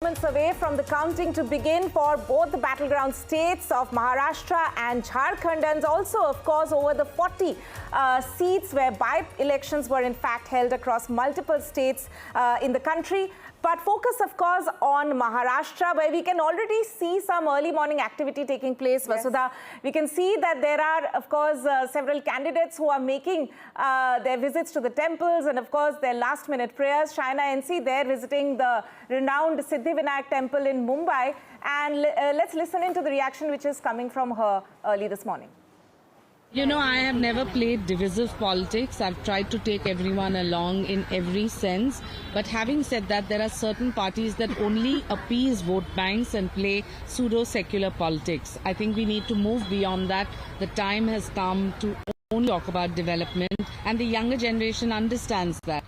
Moments away from the counting to begin for both the battleground states of Maharashtra and Jharkhand, and also, of course, over the 40 seats where by-elections were in fact held across multiple states in the country. But focus, of course, on Maharashtra, where we can already see some early morning activity taking place. Yes. Vasudha, we can see that there are, of course, several candidates who are making their visits to the temples and, of course, their last-minute prayers. Sena NC, they're visiting the renowned Siddhivinayak temple in Mumbai. And let's listen into the reaction which is coming from her early this morning. You know, I have never played divisive politics. I've tried to take everyone along in every sense. But having said that, there are certain parties that only appease vote banks and play pseudo-secular politics. I think we need to move beyond that. The time has come to only talk about development, and the younger generation understands that.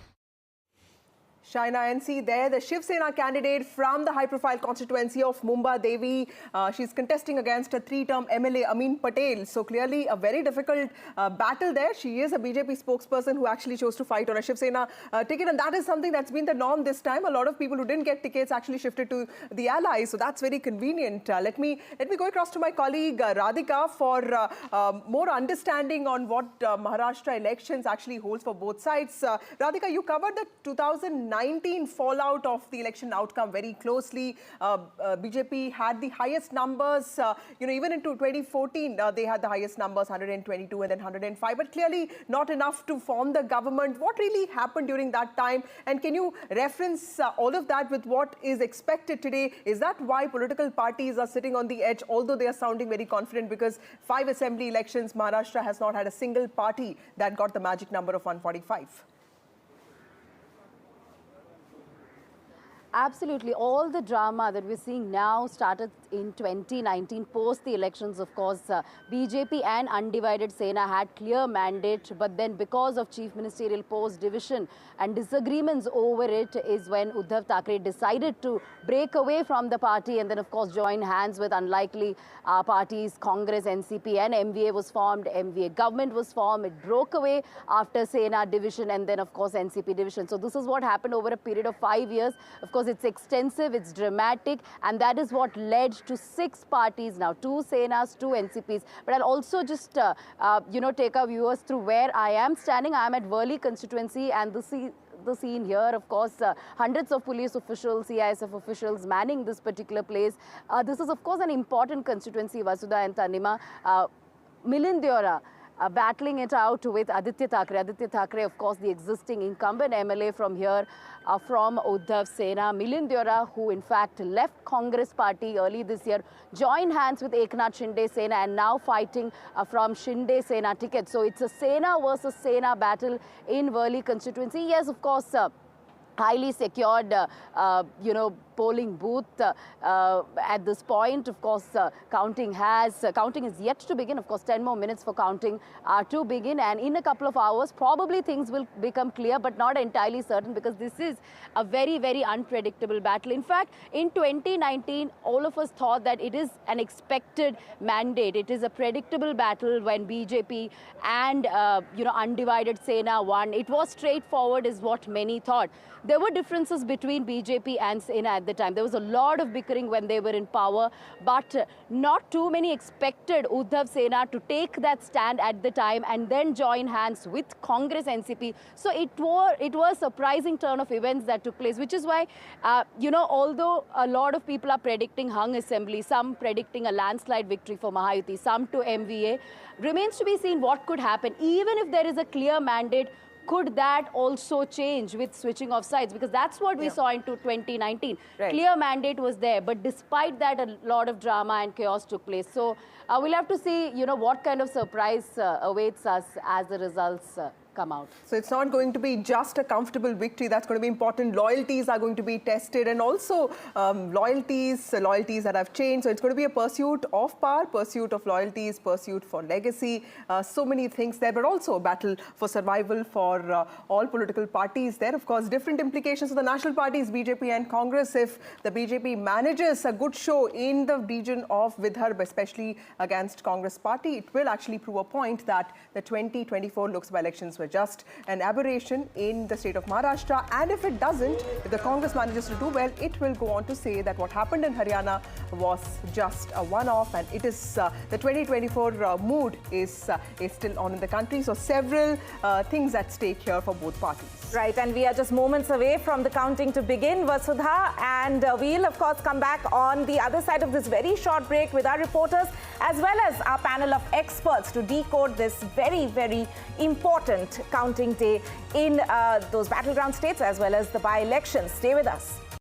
Sena NC there, the Shiv Sena candidate from the high-profile constituency of Mumbai Devi. She's contesting against a three-term MLA, Amin Patel. So clearly a very difficult battle there. She is a BJP spokesperson who actually chose to fight on a Shiv Sena ticket. And that is something that's been the norm this time. A lot of people who didn't get tickets actually shifted to the allies. So that's very convenient. Let me go across to my colleague Radhika for more understanding on what Maharashtra elections actually holds for both sides. Radhika, you covered the 2019 fallout of the election outcome very closely. BJP had the highest numbers, even into 2014, they had the highest numbers, 122 and then 105, but clearly not enough to form the government. What really happened during that time? And can you reference all of that with what is expected today? Is that why political parties are sitting on the edge, although they are sounding very confident, because 5 assembly elections, Maharashtra has not had a single party that got the magic number of 145? Absolutely. All the drama that we're seeing now started in 2019, post the elections, of course. BJP and undivided Sena had clear mandate, but then because of chief ministerial post division and disagreements over it is when Uddhav Thackeray decided to break away from the party and then, of course, join hands with unlikely parties. Congress, NCP and MVA was formed. MVA government was formed. It broke away after Sena division and then, of course, NCP division. So this is what happened over a period of 5 years. Of course, it's extensive, it's dramatic, and that is what led to 6 parties now, 2 Senas, 2 NCPs. But I'll also just, take our viewers through where I am standing. I am at Worli constituency, and the scene here, of course, hundreds of police officials, CISF officials manning this particular place. This is, of course, an important constituency, Vasudha and Tanima. Milind Deora battling it out with Aditya Thackeray. Aditya Thackeray, of course, the existing incumbent MLA from here, from Uddhav Sena. Milind Deora, who in fact left Congress party early this year, joined hands with Eknath Shinde Sena and now fighting from Shinde Sena ticket. So it's a Sena versus Sena battle in Worli constituency. Yes, of course, highly secured, polling booth at this point. Of course, counting is yet to begin. Of course, 10 more minutes for counting to begin, and in a couple of hours probably things will become clear, but not entirely certain, because this is a very, very unpredictable battle. In fact, in 2019 all of us thought that it is an expected mandate. It is a predictable battle when BJP and undivided Sena won. It was straightforward is what many thought. There were differences between BJP and Sena at the time. There was a lot of bickering when they were in power, but not too many expected Uddhav Sena to take that stand at the time and then join hands with Congress NCP. So it was a surprising turn of events that took place, which is why, although a lot of people are predicting hung assembly, some predicting a landslide victory for Mahayuti, some to MVA, remains to be seen what could happen. Even if there is a clear mandate, could that also change with switching of sides? Because that's what we saw into 2019. Right. Clear mandate was there, but despite that, a lot of drama and chaos took place. So we'll have to see, what kind of surprise awaits us as the results come out. So it's not going to be just a comfortable victory. That's going to be important. Loyalties are going to be tested, and also loyalties that have changed. So it's going to be a pursuit of power, pursuit of loyalties, pursuit for legacy, so many things there, but also a battle for survival for all political parties there. Of course, different implications for the national parties, BJP and Congress. If the BJP manages a good show in the region of Vidarbha, especially against Congress party, it will actually prove a point that the 2024 Lok Sabha elections were just an aberration in the state of Maharashtra. And if it doesn't, if the Congress manages to do well, it will go on to say that what happened in Haryana was just a one-off, and it is the 2024 mood is still on in the country. So several things at stake here for both parties. Right, and we are just moments away from the counting to begin, Vasudha, and we'll of course come back on the other side of this very short break with our reporters as well as our panel of experts to decode this very, very important counting day in those battleground states as well as the by-elections. Stay with us.